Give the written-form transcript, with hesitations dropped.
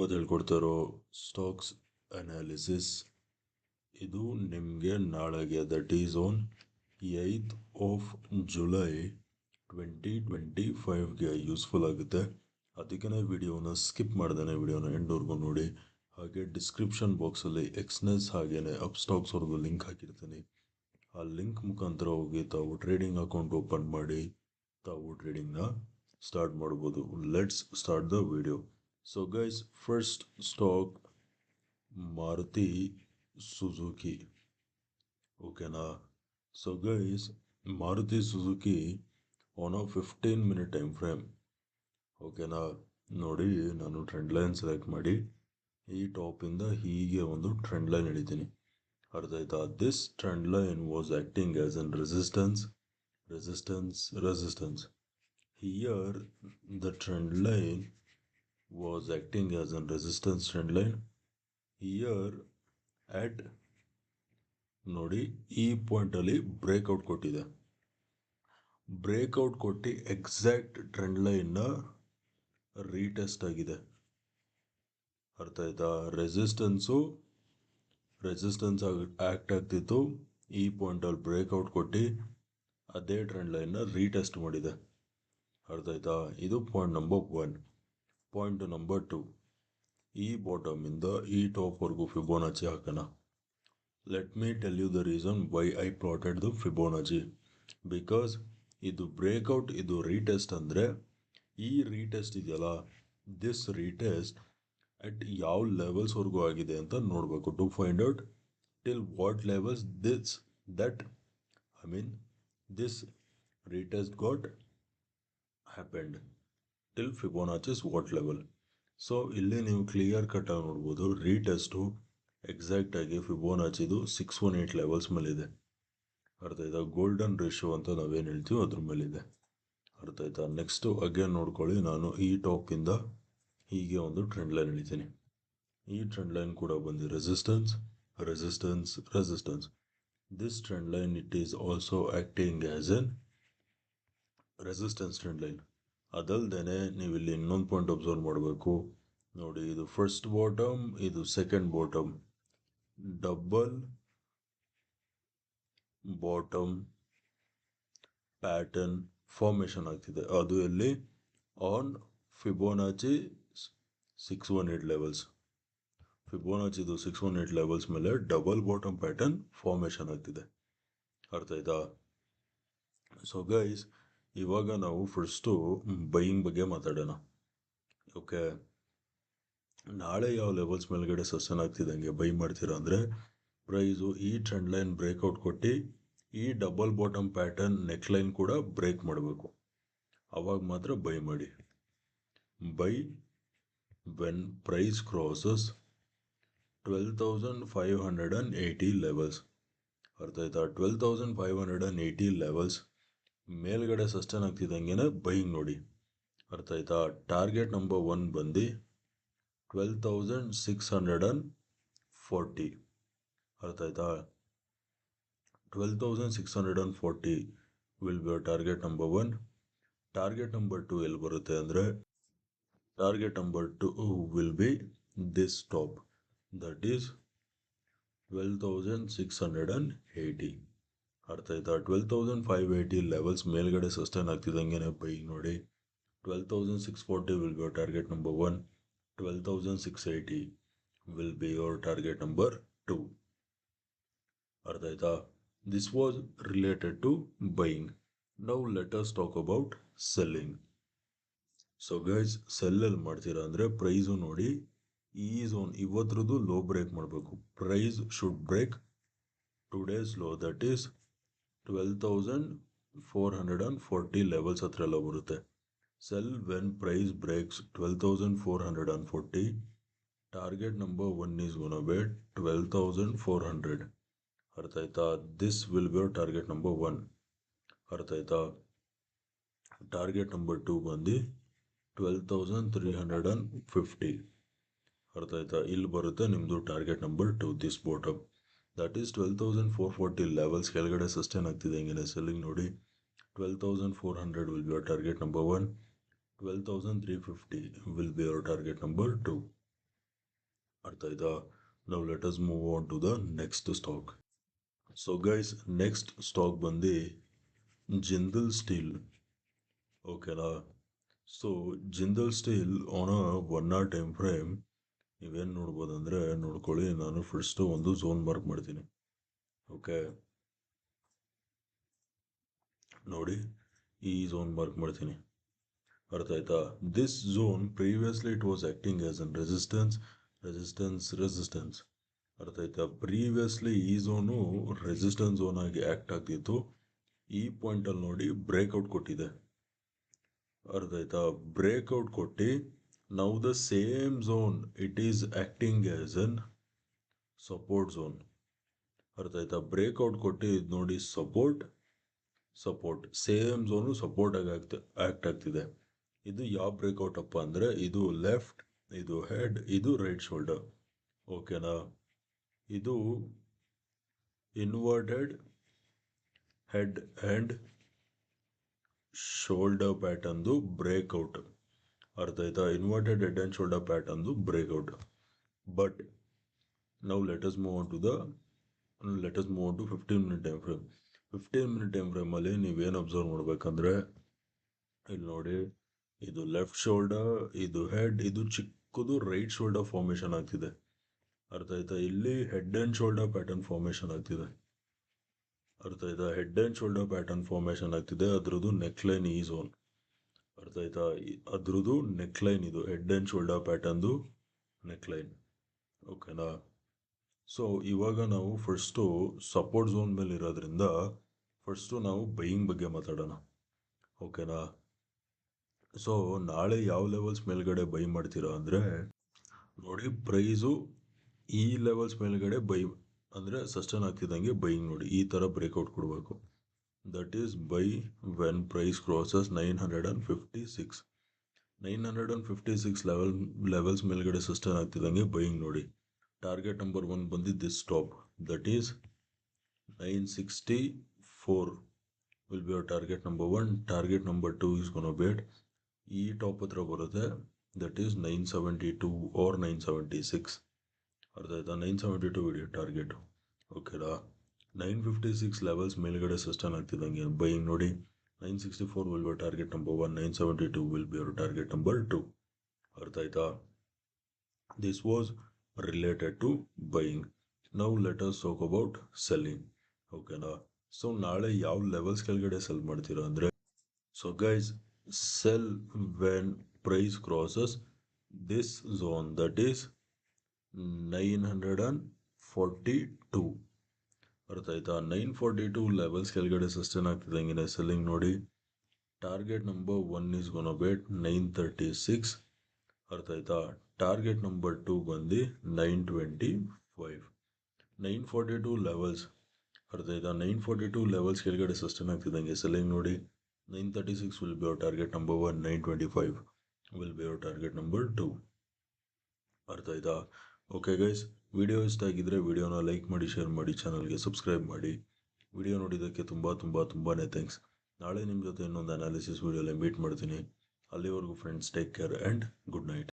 ಇವತ್ತು ಹೇಳ್ಕೊಡ್ತಾ ಇರೋ ಸ್ಟಾಕ್ಸ್ ಅನಾಲಿಸಿಸ್ ಇದು ನಿಮಗೆ ನಾಳೆಗೆ that is on 8th of July 2025ಗೆ ಯೂಸ್ಫುಲ್ ಆಗುತ್ತೆ. ಅದಕ್ಕೆ ವಿಡಿಯೋನ ಸ್ಕಿಪ್ ಮಾಡ್ದೇನೆ ವಿಡಿಯೋನ ಎಂಡ್ವರೆಗೂ ನೋಡಿ. ಹಾಗೆ ಡಿಸ್ಕ್ರಿಪ್ಷನ್ ಬಾಕ್ಸಲ್ಲಿ ಎಕ್ಸ್ನೆಸ್ ಹಾಗೆಯೇ ಅಪ್ ಸ್ಟಾಕ್ಸ್ ಅವ್ರದ್ದು ಲಿಂಕ್ ಹಾಕಿರ್ತೀನಿ. ಆ ಲಿಂಕ್ ಮುಖಾಂತರ ಹೋಗಿ ತಾವು ಟ್ರೇಡಿಂಗ್ ಅಕೌಂಟ್ ಓಪನ್ ಮಾಡಿ ತಾವು ಟ್ರೇಡಿಂಗ್ನ ಸ್ಟಾರ್ಟ್ ಮಾಡ್ಬೋದು. Let's start the video. So guys, first stock Maruti Suzuki. ಓಕೆನಾ? So guys, Maruti Suzuki on 15-minute time frame. ಓಕೆನಾ? ನೋಡಿ, ನಾನು ಟ್ರೆಂಡ್ ಲೈನ್ ಸೆಲೆಕ್ಟ್ ಮಾಡಿ ಈ ಟಾಪಿಂದ ಹೀಗೆ ಒಂದು ಟ್ರೆಂಡ್ ಲೈನ್ ಹಿಡಿತೀನಿ. ಅರ್ಥ ಆಯ್ತಾ? This trend line was acting as an resistance. Here the trend line was acting as a resistance trend line. Here at ನೋಡಿ ಈ ಪಾಯಿಂಟ್ ಅಲ್ಲಿ ಬ್ರೇಕ್ಔಟ್ ಕೊಟ್ಟಿದೆ. ಬ್ರೇಕ್ಔಟ್ ಕೊಟ್ಟು ಎಕ್ಸಾಕ್ಟ್ ಟ್ರೆಂಡ್ ಲೈನ್ ನ ರೀಟೆಸ್ಟ್ ಆಗಿದೆ. ಅರ್ಥ ಆಯ್ತಾ? ರೆಸಿಸ್ಟೆನ್ಸ್ ಆಕ್ಟ್ ಆಗ್ತಿತ್ತು. ಈ ಪಾಯಿಂಟ್ ಅಲ್ಲಿ ಬ್ರೇಕ್ಔಟ್ ಕೊಟ್ಟು ಅದೇ ಟ್ರೆಂಡ್ ಲೈನ್ ನ ರೀಟೆಸ್ಟ್ ಮಾಡಿದೆ. ಅರ್ಥ ಆಯ್ತಾ? ಇದು ಪಾಯಿಂಟ್ ನಂಬರ್ 1. ಪಾಯಿಂಟ್ ನಂಬರ್ 2, ಈ ಬಾಟಮ್ ಇಂದ ಈ ಟಾಪ್ ವರ್ಗೂ ಫಿಬೋನಾಚಿ ಹಾಕೋಣ. Let me tell you the reason why I plotted the Fibonacci. Because ಇದು ಬ್ರೇಕ್ಔಟ್, ಇದು ರೀಟೆಸ್ಟ್ ಅಂದರೆ ಈ ರೀಟೆಸ್ಟ್ ಇದೆಯಲ್ಲ, ದಿಸ್ ರೀಟೆಸ್ಟ್ ಅಟ್ ಯಾವ ಲೆವೆಲ್ಸ್ವರೆಗೂ ಆಗಿದೆ ಅಂತ ನೋಡಬೇಕು. To find out till what levels this retest got happened till Fibonacci's what level. So ಇಲ್ಲಿ ನೀವು ಕ್ಲಿಯರ್ ಕಟ್ ಆಗಿ ನೋಡ್ಬೋದು, ರೀಟೆಸ್ಟು ಎಕ್ಸಾಕ್ಟ್ ಆಗಿ ಫಿಬೋನಾಚಿದು 618 ಲೆವೆಲ್ಸ್ ಮೇಲಿದೆ. ಅರ್ಥ ಆಯ್ತಾ? ಗೋಲ್ಡನ್ ರೇಷಿಯೋ ಅಂತ ನಾವೇನು ಹೇಳ್ತೀವಿ ಅದ್ರ ಮೇಲಿದೆ. ಅರ್ಥ ಆಯ್ತಾ? ನೆಕ್ಸ್ಟು ಅಗೇನ್ ನೋಡ್ಕೊಳ್ಳಿ, ನಾನು ಈ ಟಾಪಿಂದ ಹೀಗೆ ಒಂದು ಟ್ರೆಂಡ್ ಲೈನ್ ಹಿಡಿತೀನಿ. ಈ ಟ್ರೆಂಡ್ ಲೈನ್ ಕೂಡ ಬಂದು resistance. This trend line it is also acting as an resistance trend line. ಅದಲ್ದೇನೆ ನೀವು ಇಲ್ಲಿ ಇನ್ನೊಂದು ಪಾಯಿಂಟ್ ಅಬ್ಸರ್ವ್ ಮಾಡಬೇಕು. ನೋಡಿ, ಇದು ಫಸ್ಟ್ ಬಾಟಮ್, ಇದು second bottom, double bottom pattern formation ಆಗ್ತಿದೆ. ಅದು ಎಲ್ಲಿ? On Fibonacci 618 levels. ಫಿಬೋನಾಚಿದು 618 ಲೆವೆಲ್ಸ್ ಮೇಲೆ ಡಬಲ್ ಬಾಟಮ್ ಪ್ಯಾಟರ್ನ್ ಫಾರ್ಮೇಶನ್ ಆಗ್ತಿದೆ. ಅರ್ಥ ಆಯ್ತಾ? ಸೊ ಗೈಸ್, ಇವಾಗ ನಾವು ಫಸ್ಟು ಬೈಯಿಂಗ್ ಬಗ್ಗೆ ಮಾತಾಡೋಣ. ಓಕೆ, ನಾಳೆ ಯಾವ ಲೆವೆಲ್ಸ್ ಮೇಲ್ಗಡೆ ಸಸ್ಟೈನ್ ಆಗ್ತಿದ್ದಂಗೆ ಬೈ ಮಾಡ್ತೀರಾ ಅಂದರೆ, ಪ್ರೈಸು ಈ ಟ್ರೆಂಡ್ ಲೈನ್ ಬ್ರೇಕ್ಔಟ್ ಕೊಟ್ಟು ಈ double bottom pattern neck line ಕೂಡ ಬ್ರೇಕ್ ಮಾಡಬೇಕು. ಅವಾಗ ಮಾತ್ರ ಬೈ ಮಾಡಿ. Buy when price crosses 12,580 levels. ಅರ್ಥ ಆಯ್ತಾ? 12,580 ಲೆವೆಲ್ಸ್ ಮೇಲ್ಗಡೆ ಸಸ್ಟೈನ್ ಆಗ್ತಿದ್ದಂಗೆ ಬೈಯಿಂಗ್ ನೋಡಿ. ಅರ್ಥ ಆಯ್ತಾ? ಟಾರ್ಗೆಟ್ ನಂಬರ್ 1 ಬಂದು 12,640. ಅರ್ಥ ಆಯ್ತಾ? 12,640 will be target number 1. Target number 2 ಎಲ್ಲಿ ಬರುತ್ತೆ ಅಂದರೆ, target number 2 will be this top, that is 12,680. ಅರ್ಥ ಆಯ್ತಾ? 12,580 ಲೆವೆಲ್ಸ್ ಮೇಲ್ಗಡೆ ಸಸ್ಟೈನ್ ಆಗ್ತಿದ್ದಂಗೆ ಬೈಯಿಂಗ್ ನೋಡಿ. 12,640 will be your target number 1. 12,680 will be your target number 2. ಅರ್ಥ ಆಯ್ತಾ? This was related to buying. Now let us talk about selling. So guys, ಸೆಲ್ಲಲ್ಲಿ ಮಾಡ್ತೀರಾ ಅಂದರೆ ಪ್ರೈಸು ನೋಡಿ, ಈ ಝೋನ್ ಇವತ್ತರದ್ದು ಲೋ ಬ್ರೇಕ್ ಮಾಡಬೇಕು. Price should break today's low, that is 12,440 levels ಹತ್ರ ಎಲ್ಲ ಬರುತ್ತೆ. Sell when price breaks 12,440. Target number 1 is gonna be 12,400. ಅರ್ಥ ಆಯ್ತಾ? This will be target number 1. ಅರ್ಥ ಆಯ್ತಾ? ಟಾರ್ಗೆಟ್ ನಂಬರ್ 2 ಬಂದು 12,350. ಅರ್ಥ ಆಯ್ತಾ? ಇಲ್ಲಿ ಬರುತ್ತೆ ನಿಮ್ಮದು target number 2, this bottom. That is 12,440 levels ಕೆಳಗಡೆ ಸಸ್ಟೈನ್ ಆಗ್ತಿದೆ ಹಿಂಗೆ ಸೆಲ್ಲಿಂಗ್ ನೋಡಿ. 12,400 will be your target number 1. 12,350 will be your target number 2. ಅರ್ಥ ಆಯ್ತಾ? ನಾವು let us move on to the next stock. So guys, next stock ಬಂದು Jindal steel. ಓಕೆನಾ? So Jindal steel on a 1 hour time frame ನೀವೇನು ನೋಡ್ಬೋದಂದರೆ, ನೋಡ್ಕೊಳ್ಳಿ, ನಾನು ಫಸ್ಟು ಒಂದು ಝೋನ್ ಮಾರ್ಕ್ ಮಾಡ್ತೀನಿ. ಓಕೆ, ನೋಡಿ, ಈ ಝೋನ್ ಮಾರ್ಕ್ ಮಾಡ್ತೀನಿ. ಅರ್ಥ ಆಯ್ತಾ? This zone previously it was acting as an resistance. ಅರ್ಥ ಆಯ್ತಾ? ಪ್ರೀವಿಯಸ್ಲಿ ಈ ಝೋನು ರೆಸಿಸ್ಟೆನ್ಸ್ ಝೋನ್ ಆಗಿ ಆಕ್ಟ್ ಆಗ್ತಿತ್ತು. ಈ ಪಾಯಿಂಟಲ್ಲಿ ನೋಡಿ ಬ್ರೇಕ್ಔಟ್ ಕೊಟ್ಟಿದೆ. ಅರ್ಥ ಆಯ್ತಾ? ಬ್ರೇಕ್ಔಟ್ ಕೊಟ್ಟು now the same zone it is acting as an support zone. ಅರ್ಥ ಆಯ್ತಾ? ಬ್ರೇಕ್ಔಟ್ ಕೊಟ್ಟು ಇದು ನೋಡಿ ಸಪೋರ್ಟ್ ಸೇಮ್ ಝೋನು ಸಪೋರ್ಟ್ ಆಗಿ ಆಕ್ಟ್ ಆಗ್ತಿದೆ. ಇದು ಯಾವ ಬ್ರೇಕ್ಔಟ್ ಅಪ್ಪ ಅಂದರೆ, ಇದು ಲೆಫ್ಟ್, ಇದು ಹೆಡ್, ಇದು ರೈಟ್ ಶೋಲ್ಡರ್. ಓಕೆನಾ? ಇದು ಇನ್ವರ್ಟೆಡ್ ಹೆಡ್ ಆ್ಯಂಡ್ ಶೋಲ್ಡರ್ ಪ್ಯಾಟರ್ನ್ದು ಬ್ರೇಕ್ಔಟ್. ಅರ್ಥ ಆಯ್ತಾ? ಇನ್ವರ್ಟೆಡ್ ಹೆಡ್ ಆ್ಯಂಡ್ ಶೋಲ್ಡರ್ ಪ್ಯಾಟರ್ನ್ದು ಬ್ರೇಕ್ಔಟ್. ಬಟ್ ನಾವು let us move on to 15 minute time frame. 15 minute time ಫ್ರೇಮಲ್ಲಿ ನೀವೇನು ಅಬ್ಸರ್ವ್ ಮಾಡ್ಬೇಕಂದ್ರೆ, ಇಲ್ಲಿ ನೋಡಿ, ಇದು ಲೆಫ್ಟ್ ಶೋಲ್ಡರ್, ಇದು ಹೆಡ್, ಇದು ಚಿಕ್ಕದು ರೈಟ್ ಶೋಲ್ಡರ್ ಫಾರ್ಮೇಷನ್ ಆಗ್ತಿದೆ. ಅರ್ಥ ಆಯ್ತಾ? ಇಲ್ಲಿ head and shoulder pattern formation ಆಗ್ತಿದೆ. ಅರ್ಥ ಆಯ್ತಾ? Head and shoulder pattern formation ಆಗ್ತಿದೆ. ಅದ್ರದ್ದು ನೆಕ್ಲೈನ್ ಈ ಝೋನ್. ಅರ್ಥ ಆಯ್ತಾ? ಅದ್ರದ್ದು ನೆಕ್ಲೈನ್ ಇದು ಹೆಡ್ ಆ್ಯಂಡ್ ಶೋಲ್ಡರ್ ಪ್ಯಾಟರ್ನ್ದು ನೆಕ್ಲೈನ್. ಓಕೆನಾ? ಸೊ ಇವಾಗ ನಾವು ಫಸ್ಟು ಸಪೋರ್ಟ್ ಝೋನ್ ಮೇಲೆ ಇರೋದ್ರಿಂದ ಫಸ್ಟು ನಾವು ಬೈಯಿಂಗ್ ಬಗ್ಗೆ ಮಾತಾಡೋಣ. ಓಕೆನಾ? ಸೊ ನಾಳೆ ಯಾವ ಲೆವೆಲ್ಸ್ ಮೇಲ್ಗಡೆ ಬೈ ಮಾಡ್ತೀರಾ ಅಂದರೆ, ನೋಡಿ, ಪ್ರೈಸು ಈ ಲೆವೆಲ್ಸ್ ಮೇಲ್ಗಡೆ ಬೈ ಅಂದರೆ ಸಸ್ಟೈನ್ ಆಗ್ತಿದ್ದಂಗೆ ಬೈಯಿಂಗ್ ನೋಡಿ ಈ ಥರ ಬ್ರೇಕ್ಔಟ್ ಕೊಡಬೇಕು. That is buy when price crosses 956. 956 levels ಮೇಲ್ಗಡೆ ಸಸ್ಟೈನ್ ಆಗ್ತಿದ್ದಂಗೆ ಬೈಯಿಂಗ್ ನೋಡಿ. ಟಾರ್ಗೆಟ್ ನಂಬರ್ 1 ಬಂದಿದ್ದು stop, that is 964 will be our target number 1. Target number 2 is gonna be at ಈ ಟಾಪ್ ಹತ್ರ ಬರುತ್ತೆ, ದಟ್ ಈಸ್ 972 ಆರ್ 976. ಅರ್ಥ ಆಯ್ತಾ? 972 ವಿಡಿಯೋ ಟಾರ್ಗೆಟು. ಓಕೆನಾ? 956 ಲೆವೆಲ್ಸ್ ಮೇಲ್ಗಡೆ ಸಸ್ಟೈನ್ ಆಗ್ತಿದ್ದಂಗೆ ಬೈಯಿಂಗ್ ನೋಡಿ. 964 will be target number 1, 972 will be our target number 2. ಅರ್ಥ ಆಯ್ತಾ? This was related to buying. Now let us talk about selling. ಓಕೆನಾ? ಸೊ ನಾಳೆ ಯಾವ ಲೆವೆಲ್ಸ್ ಕೆಳಗಡೆ ಸೆಲ್ ಮಾಡ್ತೀರಾ ಅಂದರೆ, so guys, sell when price crosses this zone, that is 942. ಅರ್ಥ ಆಯ್ತಾ? 942 ಲೆವೆಲ್ಸ್ ಕೆಳಗಡೆ ಸಸ್ಟೈನ್ ಆಗ್ತಿದ್ದಂಗೆ ಸೆಲ್ಲಿಂಗ್ ನೋಡಿ. Target number 1 is gonna B 936. ಅರ್ಥ ಆಯ್ತಾ? ಟಾರ್ಗೆಟ್ ನಂಬರ್ 2 ಬಂದು 925. 942 ಲೆವೆಲ್ಸ್. ಅರ್ಥ ಆಯ್ತಾ? 942 ಲೆವೆಲ್ಸ್ ಕೆಳಗಡೆ ಸಸ್ಟೈನ್ ಆಗ್ತಿದ್ದಂಗೆ ಸೆಲ್ಲಿಂಗ್ ನೋಡಿ. 936 will be our target number 1, 925 will be our target number 2. ಅರ್ಥ ಆಯ್ತಾ? ಓಕೆ ಗೈಸ್, ವಿಡಿಯೋ ಇಷ್ಟ ಆಗಿದ್ರೆ ವಿಡಿಯೋನ ಲೈಕ್ ಮಾಡಿ, ಶೇರ್ ಮಾಡಿ, ಚಾನಲ್ಗೆ ಸಬ್ಸ್ಕ್ರೈಬ್ ಮಾಡಿ. ವಿಡಿಯೋ ನೋಡಿದ್ದಕ್ಕೆ ತುಂಬಾನೇ ಥ್ಯಾಂಕ್ಸ್. ನಾಳೆ ನಿಮ್ಮ ಜೊತೆ ಇನ್ನೊಂದು ಅನಾಲಿಸಿಸ್ ವಿಡಿಯೋಲಿ ಮೀಟ್ ಮಾಡ್ತೀನಿ. ಅಲ್ಲಿವರೆಗೂ friends, take care and good night.